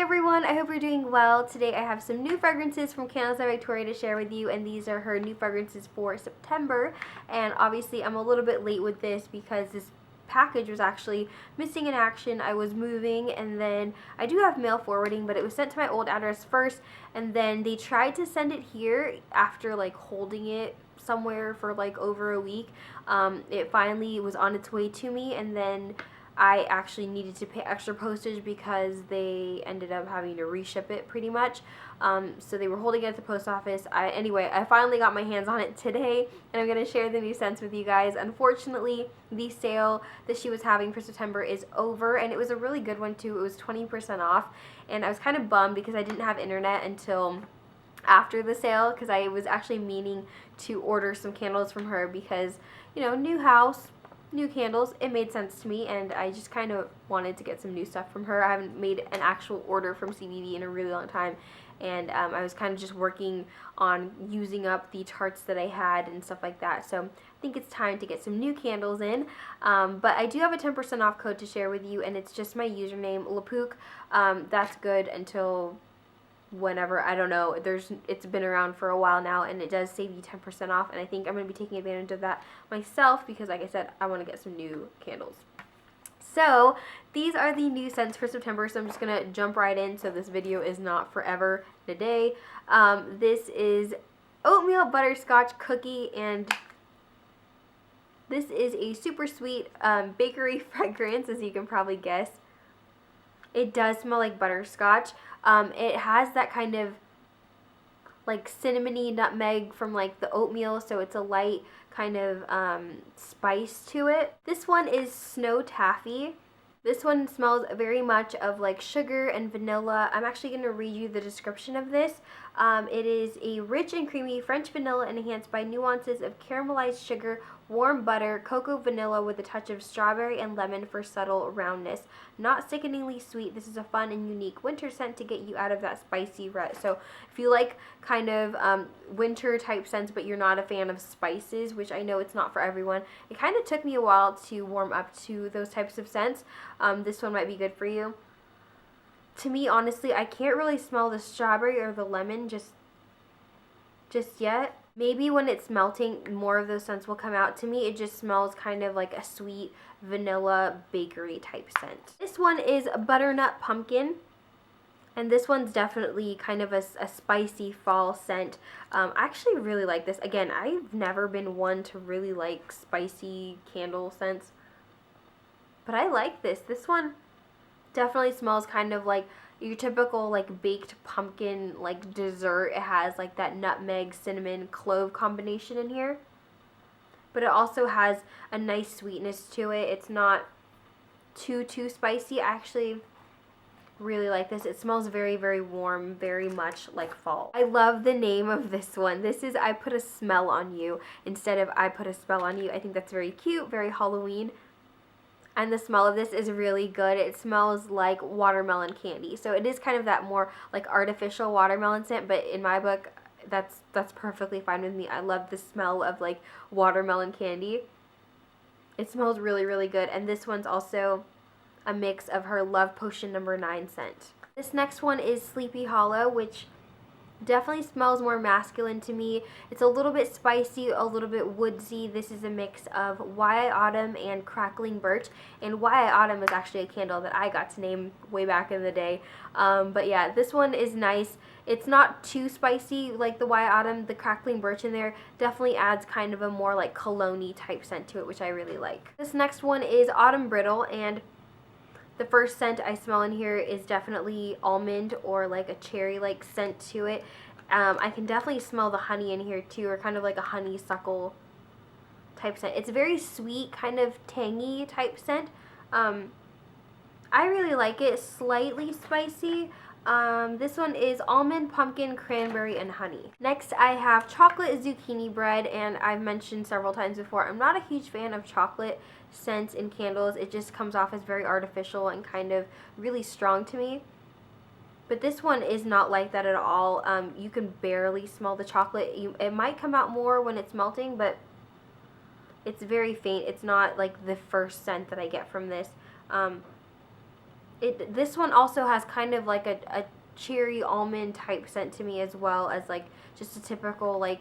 everyone, I hope you're doing well. Today I have some new fragrances from Candles by Victoria to share with you, and these are her new fragrances for September. And obviously I'm a little bit late with this because this package was actually missing in action. I was moving, and then I do have mail forwarding, but it was sent to my old address first, and then they tried to send it here after like holding it somewhere for like over a week. It finally was on its way to me, and then I actually needed to pay extra postage because they ended up having to reship it pretty much. So they were holding it at the post office. Anyway, I finally got my hands on it today, and I'm going to share the new scents with you guys. Unfortunately, the sale that she was having for September is over, and it was a really good one too. It was 20% off, and I was kind of bummed because I didn't have internet until after the sale, because I was actually meaning to order some candles from her because, you know, new house, new candles, it made sense to me, and I just kind of wanted to get some new stuff from her. I haven't made an actual order from CVV in a really long time, and I was kind of just working on using up the tarts that I had and stuff like that, so I think it's time to get some new candles in. But I do have a 10% off code to share with you, and it's just my username, Lapook. That's good until whenever, I don't know, it's been around for a while now, and it does save you 10% off, and I think I'm going to be taking advantage of that myself because, like I said, I want to get some new candles. So these are the new scents for September, so I'm just going to jump right in so this video is not forever and a day. This is oatmeal butterscotch cookie, and this is a super sweet bakery fragrance, as you can probably guess. It does smell like butterscotch. It has that kind of like cinnamony nutmeg from like the oatmeal, so it's a light kind of spice to it. This one is Snow Taffy. This one smells very much of like sugar and vanilla. I'm actually going to read you the description of this. It is a rich and creamy French vanilla enhanced by nuances of caramelized sugar, warm butter, cocoa vanilla with a touch of strawberry and lemon for subtle roundness. Not sickeningly sweet. This is a fun and unique winter scent to get you out of that spicy rut. So if you like kind of winter type scents, but you're not a fan of spices, which I know it's not for everyone, it kind of took me a while to warm up to those types of scents. This one might be good for you. To me, honestly, I can't really smell the strawberry or the lemon just yet. Maybe when it's melting, more of those scents will come out. To me, it just smells kind of like a sweet vanilla bakery type scent. This one is butternut pumpkin, and this one's definitely kind of a spicy fall scent. I actually really like this. Again, I've never been one to really like spicy candle scents, but I like this. This one definitely smells kind of like your typical like baked pumpkin like dessert. It has like that nutmeg, cinnamon, clove combination in here, but it also has a nice sweetness to it. It's not too spicy. I actually really like this. It smells very, very warm, very much like fall. I love the name of this one. This is I Put a Smell on You instead of I Put a Spell on You. I think that's very cute, very Halloween. And the smell of this is really good. It smells like watermelon candy. So it is kind of that more like artificial watermelon scent, but in my book, that's perfectly fine with me. I love the smell of like watermelon candy. It smells really, really good. And this one's also a mix of her Love Potion No. 9 scent. This next one is Sleepy Hollow, which definitely smells more masculine to me. It's a little bit spicy, a little bit woodsy. This is a mix of Why Autumn and Crackling Birch, and Why Autumn is actually a candle that I got to name way back in the day. But yeah, this one is nice. It's not too spicy like the Why Autumn. The Crackling Birch in there definitely adds kind of a more like cologne-y type scent to it, which I really like. This next one is Autumn Brittle, and the first scent I smell in here is definitely almond or like a cherry-like scent to it. I can definitely smell the honey in here too, or kind of like a honeysuckle type scent. It's a very sweet, kind of tangy type scent. I really like it. Slightly spicy. This one is almond, pumpkin, cranberry, and honey. Next, I have chocolate zucchini bread, and I've mentioned several times before, I'm not a huge fan of chocolate scents in candles. It just comes off as very artificial and kind of really strong to me. But this one is not like that at all. You can barely smell the chocolate. It might come out more when it's melting, but it's very faint. It's not like the first scent that I get from this. This one also has kind of like a cherry almond type scent to me, as well as like just a typical like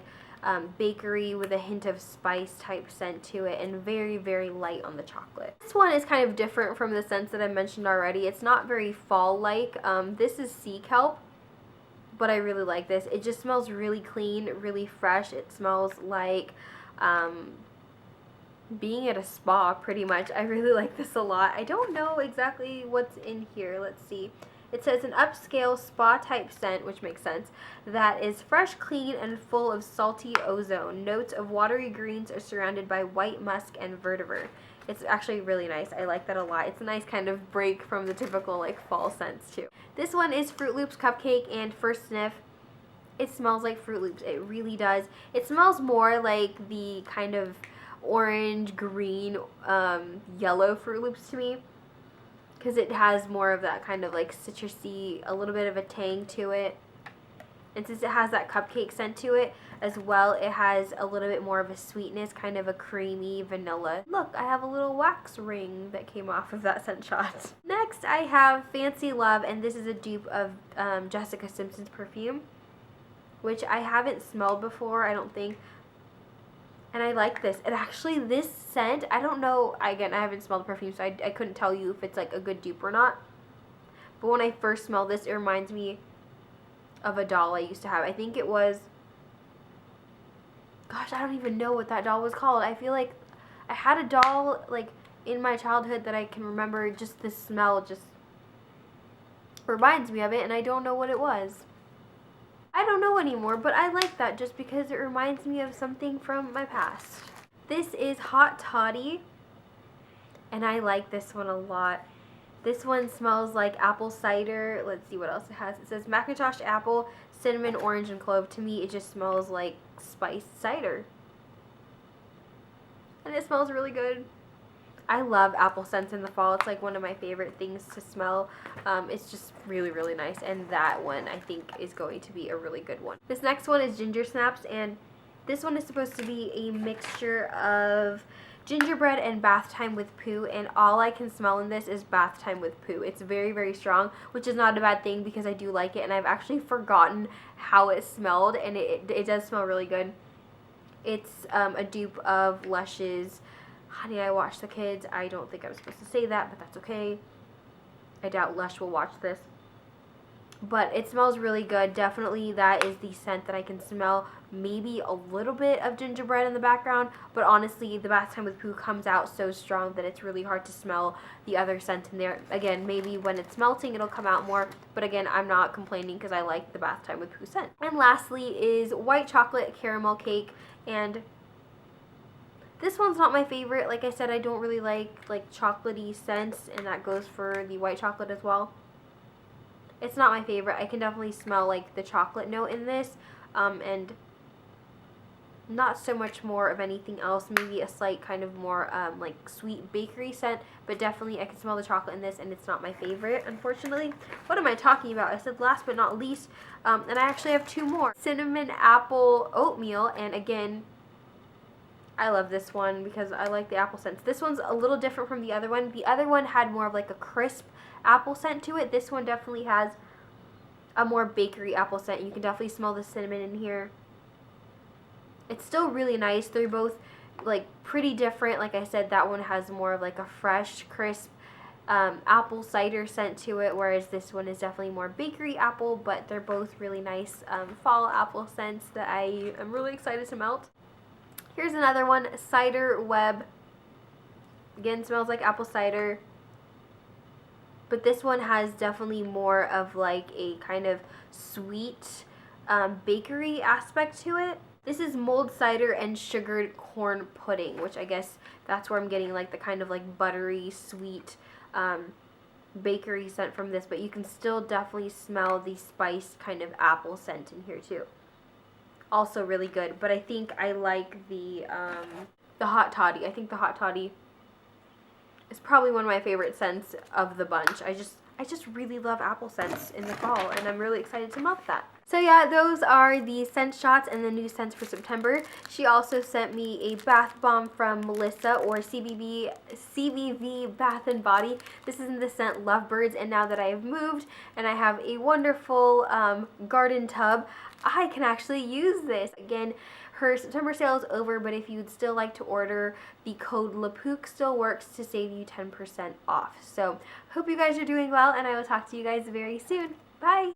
bakery with a hint of spice type scent to it, and very, very light on the chocolate. This one is kind of different from the scents that I mentioned already. It's not very fall-like. This is sea kelp, but I really like this. It just smells really clean, really fresh. It smells like being at a spa, pretty much. I really like this a lot. I don't know exactly what's in here. Let's see. It says an upscale spa type scent, which makes sense, that is fresh, clean, and full of salty ozone. Notes of watery greens are surrounded by white musk and vetiver. It's actually really nice. I like that a lot. It's a nice kind of break from the typical like fall scents too. This one is Fruit Loops Cupcake, and first sniff, it smells like Fruit Loops. It really does. It smells more like the kind of orange, green, yellow Fruit Loops to me, because it has more of that kind of like citrusy, a little bit of a tang to it. And since it has that cupcake scent to it as well, it has a little bit more of a sweetness, kind of a creamy vanilla. Look, I have a little wax ring that came off of that scent shot. Next, I have Fancy Love, and this is a dupe of Jessica Simpson's perfume, which I haven't smelled before, I don't think. And I like this. It actually, this scent, I don't know, again, I haven't smelled the perfume, so I couldn't tell you if it's like a good dupe or not. But when I first smelled this, it reminds me of a doll I used to have. I think it was, gosh, I don't even know what that doll was called. I feel like I had a doll like in my childhood that I can remember. Just the smell just reminds me of it, and I don't know what it was. I don't know anymore, but I like that just because it reminds me of something from my past. This is Hot Toddy, and I like this one a lot. This one smells like apple cider. Let's see what else it has. It says Macintosh apple, cinnamon, orange, and clove. To me, it just smells like spiced cider. And it smells really good. I love apple scents in the fall. It's like one of my favorite things to smell. It's just really, really nice. And that one, I think, is going to be a really good one. This next one is Ginger Snaps. And this one is supposed to be a mixture of gingerbread and bath time with poo, and all I can smell in this is bath time with poo. It's very, very strong, which is not a bad thing because I do like it, and I've actually forgotten how it smelled, and it does smell really good. It's a dupe of Lush's Honey, I Watch the Kids. I don't think I'm supposed to say that, but that's okay. I doubt Lush will watch this. But it smells really good. Definitely that is the scent that I can smell. Maybe a little bit of gingerbread in the background, but honestly, the bath time with poo comes out so strong that it's really hard to smell the other scent in there. Again, maybe when it's melting, it'll come out more, but again, I'm not complaining because I like the bath time with poo scent. And lastly is White Chocolate Caramel Cake, and this one's not my favorite. Like I said, I don't really like chocolatey scents, and that goes for the white chocolate as well. It's not my favorite. I can definitely smell like the chocolate note in this, and not so much more of anything else. Maybe a slight kind of more like sweet bakery scent, but definitely I can smell the chocolate in this, and it's not my favorite, unfortunately. What am I talking about? I said last but not least, and I actually have two more. Cinnamon Apple Oatmeal, and again, I love this one because I like the apple scents. This one's a little different from the other one. The other one had more of like a crisp apple scent to it. This one definitely has a more bakery apple scent. You can definitely smell the cinnamon in here. It's still really nice. They're both like pretty different. Like I said, that one has more of like a fresh, crisp apple cider scent to it, whereas this one is definitely more bakery apple, but they're both really nice fall apple scents that I am really excited to melt. Here's another one, Cider Web. Again, smells like apple cider, but this one has definitely more of like a kind of sweet bakery aspect to it. This is mulled cider and sugared corn pudding, which I guess that's where I'm getting like the kind of like buttery, sweet bakery scent from this, but you can still definitely smell the spiced kind of apple scent in here too. Also really good, but I think I like the Hot Toddy. I think the Hot Toddy is probably one of my favorite scents of the bunch. I just really love apple scents in the fall, and I'm really excited to melt that. So yeah, those are the scent shots and the new scents for September. She also sent me a bath bomb from Melissa, or CVV Bath and Body. This is in the scent Lovebirds, and now that I have moved and I have a wonderful garden tub, I can actually use this. Again, her September sale is over, but if you'd still like to order, the code LaPook still works to save you 10% off. So hope you guys are doing well, and I will talk to you guys very soon. Bye!